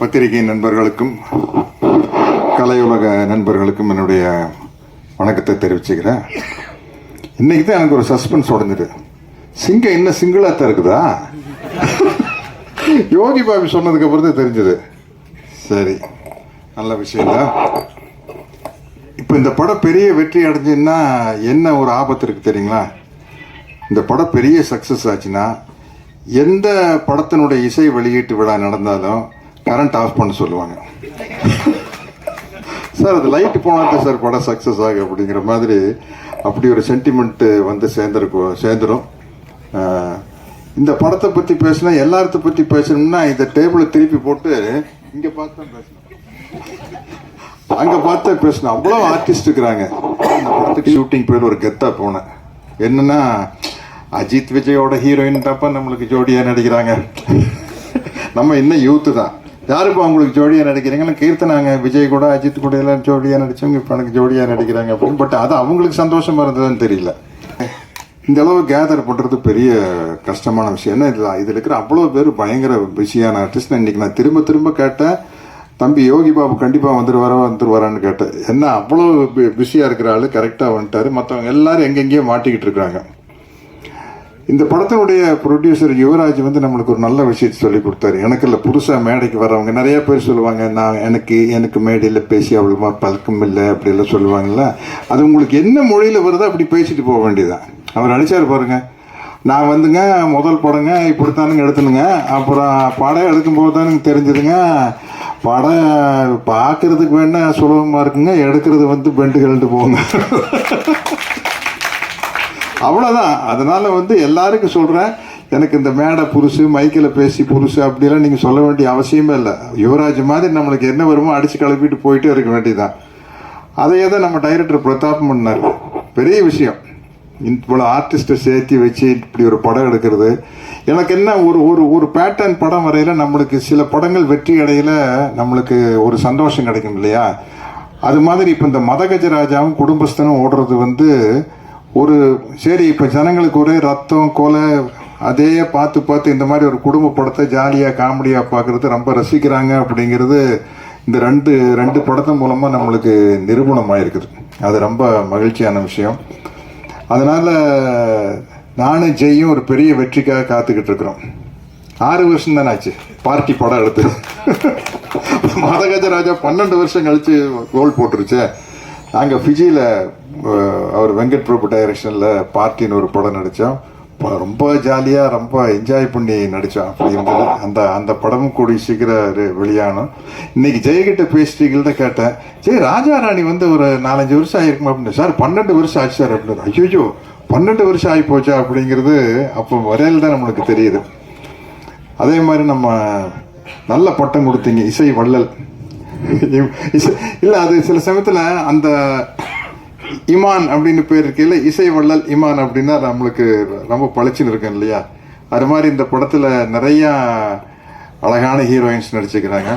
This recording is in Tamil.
பத்திரிகை நண்பர்களுக்கும் கலையுலக நண்பர்களுக்கும் என்னுடைய வணக்கத்தை தெரிவிச்சுக்கிறேன். இன்னைக்கு தான் எனக்கு ஒரு சஸ்பென்ஸ் உடஞ்சிது. சிங்கம் இன்னும் சிங்கிளாத்தான் இருக்குதா? யோகி பாபி சொன்னதுக்கு அப்புறம் தான் தெரிஞ்சது. சரி, நல்ல விஷயம்தான். இப்போ இந்த படம் பெரிய வெற்றி அடைஞ்சுன்னா என்ன ஒரு ஆபத்து இருக்கு தெரியுங்களா? இந்த படம் பெரிய சக்ஸஸ் ஆச்சுன்னா எந்த படத்தினுடைய இசை வெளியீட்டு விழா நடந்தாலும் கரண்ட் ஆஃப் பண்ண சொல்லுவாங்க. சார் அது லைட்டு போனாதான் சார் படம் சக்ஸஸ் ஆகும் அப்படிங்கிற மாதிரி அப்படி ஒரு சென்டிமெண்ட்டு வந்து சேர்ந்துடும். இந்த படத்தை பற்றி பேசினா எல்லாரத்தை பற்றி பேசணும்னா இந்த டேபிளை திருப்பி போட்டு இங்கே பார்த்து தான் பேசணும், அங்கே பார்த்து தான் பேசணும். அவ்வளோ ஆர்டிஸ்ட் இருக்கிறாங்க. இந்த படத்துக்கு ஷூட்டிங் போய் ஒரு கெத்தாக போனேன். என்னன்னா அஜித் விஜயோட ஹீரோயின் தாப்பா நம்மளுக்கு ஜோடியாக நடிக்கிறாங்க. நம்ம இன்னும் யூத்து தான். யாருப்பா அவங்களுக்கு ஜோடியாக நடிக்கிறீங்கன்னா கீர்த்தனாங்க விஜய் கூட அஜித் கூட எல்லாம் ஜோடியாக நடித்தவங்க இப்போ எனக்கு ஜோடியாக நடிக்கிறாங்க அப்படின்னு. பட் அது அவங்களுக்கு சந்தோஷமாக இருந்ததுன்னு தெரியல. இந்த அளவு கேதர் பண்ணுறது பெரிய கஷ்டமான விஷயம். என்ன இதில் இருக்கிற அவ்வளோ பேர் பயங்கர பிஸியான ஆர்டிஸ்ட். இன்றைக்கி நான் திரும்ப திரும்ப கேட்டேன், தம்பி யோகி பாபு கண்டிப்பாக வந்துருவாரான்னு கேட்டேன். என்ன அவ்வளோ பிஸியாக இருக்கிற ஆள் கரெக்டாக வந்துட்டார். மற்றவங்க எல்லாரும் எங்கெங்கேயோ மாட்டிக்கிட்டு இருக்கிறாங்க. இந்த படத்தினுடைய ப்ரொடியூசர் யுவராஜ் வந்து நம்மளுக்கு ஒரு நல்ல விஷயத்தை சொல்லி கொடுத்தாரு. எனக்கு இல்லை, புதுசாக மேடைக்கு வர்றவங்க நிறைய பேர் சொல்லுவாங்க, நான் எனக்கு மேடையில் பேசி அவ்வளோமா பழக்கம் இல்லை அப்படிலாம் சொல்லுவாங்கல்ல. அது உங்களுக்கு என்ன மொழியில் வருதோ அப்படி பேசிட்டு போக வேண்டியதான். அவர் அடித்தார் பாருங்க, நான் வந்துங்க முதல் படங்க இப்படித்தானுங்க எடுத்துனுங்க, அப்புறம் படம் எடுக்கும்போது தானுங்க தெரிஞ்சுதுங்க, படம் பார்க்கறதுக்கு வேணா சுலபமாக இருக்குங்க, எடுக்கிறது வந்து பெண்டு கழண்டு போங்க. அவ்வளோதான். அதனால் வந்து எல்லாருக்கும் சொல்கிறேன், எனக்கு இந்த மேடை புதுசு, மைக்கில் பேசி புதுசு அப்படிலாம் நீங்கள் சொல்ல வேண்டிய அவசியமே இல்லை. யுவராஜ் மாதிரி நம்மளுக்கு என்ன வருமோ அடித்து கிளப்பிட்டு போயிட்டே இருக்க வேண்டியதுதான். அதையே தான் நம்ம டைரக்டர் பிரதாப் பண்ணார். பெரிய விஷயம். இவ்வளோ ஆர்டிஸ்ட்டை சேர்த்து வச்சு இப்படி ஒரு படம் எடுக்கிறது. எனக்கு என்ன ஒரு பேட்டர்ன் படம் வரையில் நம்மளுக்கு சில படங்கள் வெற்றி அடையில நம்மளுக்கு ஒரு சந்தோஷம் கிடைக்கும் இல்லையா? அது மாதிரி இப்போ இந்த மதகஜராஜாவும் குடும்பஸ்தனும் ஓடுறது வந்து ஒரு சரி, இப்போ ஜனங்களுக்கு ஒரே ரத்தம் கொலை அதே பார்த்து இந்த மாதிரி ஒரு குடும்ப படத்தை ஜாலியாக காமெடியாக பார்க்குறது ரொம்ப ரசிக்கிறாங்க அப்படிங்கிறது இந்த ரெண்டு படத்தின் மூலமாக நம்மளுக்கு நிரூபணமாக இருக்குது. அது ரொம்ப மகிழ்ச்சியான விஷயம். அதனால் நானும் ஜெய்யும் ஒரு பெரிய வெற்றிக்காக காத்துக்கிட்டு இருக்கிறோம். 6 வருஷம் தானே ஆச்சு பார்ட்டி படம் எடுத்து. மதகஜராஜா 12 வருஷம் கழித்து கோல் போட்டுருச்சு. நாங்கள் ஃபிஜியில் அவர் வெங்கட் பிரபு டைரக்ஷனில் பார்ட்டின்னு ஒரு படம் நடித்தோம். ரொம்ப ஜாலியாக ரொம்ப என்ஜாய் பண்ணி நடித்தோம். அப்படி இருந்தது. அந்த படமும் கூடி சீக்கிரம் வெளியானோம். இன்றைக்கி ஜெயகிட்ட பேசிட்டீங்கள்ட்ட கேட்டேன், ஜெய் ராஜா ராணி வந்து ஒரு 4-5 வருஷம் ஆகிருக்குமா அப்படின்னு. சார் 12 வருஷம் ஆச்சு சார் அப்படின்னு. ஐயோ 12 வருஷம் ஆகி போச்சா அப்படிங்கிறது அப்போ வரையில் தான் நம்மளுக்கு தெரியுது. அதே மாதிரி நம்ம நல்ல பட்டம் கொடுத்தீங்க, இசை வள்ளல். இல்லை, அது சில சமயத்தில் அந்த இமான் அப்படின்னு பேர் இருக்கையில் இசை வள்ளல் இமான் அப்படின்னா நம்மளுக்கு ரொம்ப பளிச்சுன்னு இருக்கேன் இல்லையா? அது மாதிரி இந்த படத்தில் நிறையா அழகான ஹீரோயின்ஸ் நடிச்சுக்கிறாங்க.